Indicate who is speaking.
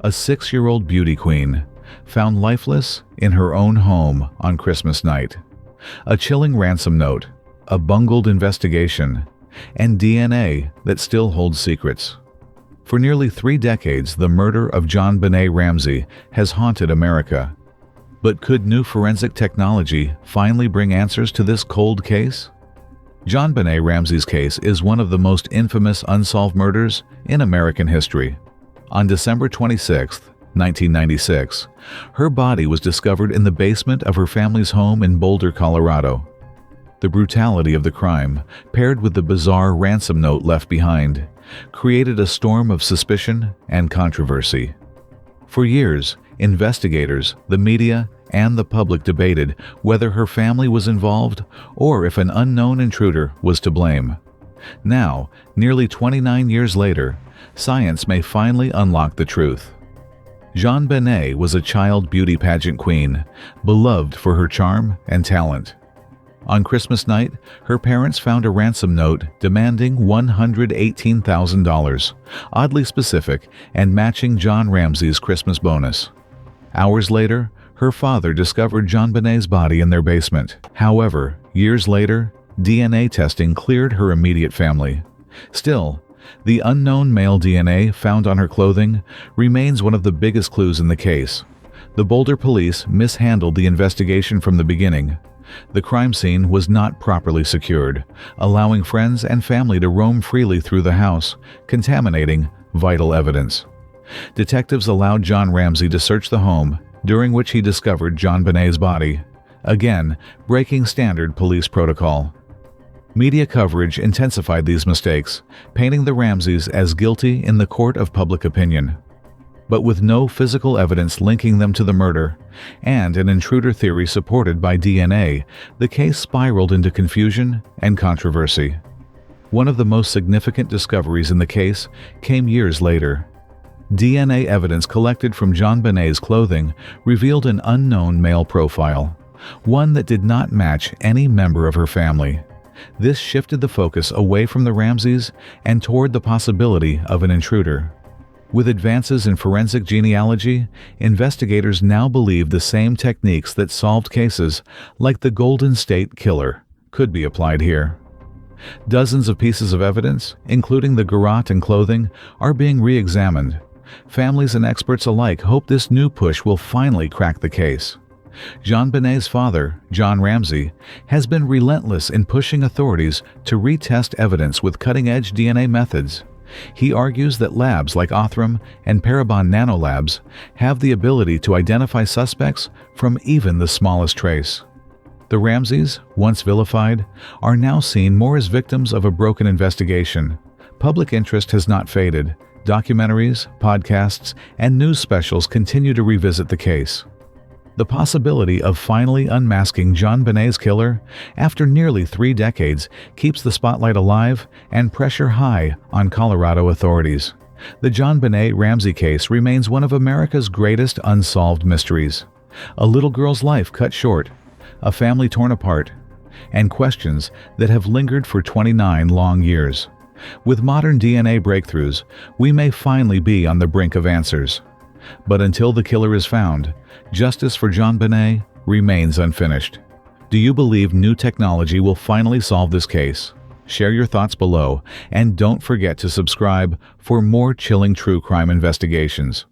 Speaker 1: A 6-year-old beauty queen found lifeless in her own home on Christmas night. A chilling ransom note, a bungled investigation, and DNA that still holds secrets. For nearly 3 decades, the murder of JonBenét Ramsey has haunted America. But could new forensic technology finally bring answers to this cold case? JonBenét Ramsey's case is one of the most infamous unsolved murders in American history. On December 26, 1996, her body was discovered in the basement of her family's home in Boulder, Colorado. The brutality of the crime, paired with the bizarre ransom note left behind, created a storm of suspicion and controversy. For years, investigators, the media, and the public debated whether her family was involved or if an unknown intruder was to blame. Now, nearly 29 years later, science may finally unlock the truth. JonBenét was a child beauty pageant queen, beloved for her charm and talent. On Christmas night, her parents found a ransom note demanding $118,000, oddly specific and matching John Ramsey's Christmas bonus. Hours later, her father discovered JonBenét's body in their basement. However, years later, DNA testing cleared her immediate family. Still, the unknown male DNA found on her clothing remains one of the biggest clues in the case. The Boulder police mishandled the investigation from the beginning. The crime scene was not properly secured, allowing friends and family to roam freely through the house, contaminating vital evidence. Detectives allowed John Ramsey to search the home, during which he discovered JonBenét's body, again breaking standard police protocol. Media coverage intensified these mistakes, painting the Ramseys as guilty in the court of public opinion. But with no physical evidence linking them to the murder, and an intruder theory supported by DNA, the case spiraled into confusion and controversy. One of the most significant discoveries in the case came years later. DNA evidence collected from JonBenét's clothing revealed an unknown male profile, one that did not match any member of her family. This shifted the focus away from the Ramseys and toward the possibility of an intruder. With advances in forensic genealogy, investigators now believe the same techniques that solved cases like the Golden State Killer could be applied here. Dozens of pieces of evidence, including the garrote and clothing, are being re-examined. Families and experts alike hope this new push will finally crack the case. JonBenét's father, John Ramsey, has been relentless in pushing authorities to retest evidence with cutting-edge DNA methods. He argues that labs like Othram and Parabon nanolabs have the ability to identify suspects from even the smallest trace. The Ramseys, once vilified, are now seen more as victims of a broken investigation. Public interest has not faded. Documentaries, podcasts, and news specials continue to revisit the case. The possibility of finally unmasking JonBenét's killer after nearly 3 decades keeps the spotlight alive and pressure high on Colorado authorities. The JonBenét Ramsey case remains one of America's greatest unsolved mysteries. A little girl's life cut short, a family torn apart, and questions that have lingered for 29 long years. With modern DNA breakthroughs, we may finally be on the brink of answers. But until the killer is found, justice for JonBenét remains unfinished. Do you believe new technology will finally solve this case? Share your thoughts below, and don't forget to subscribe for more chilling true crime investigations.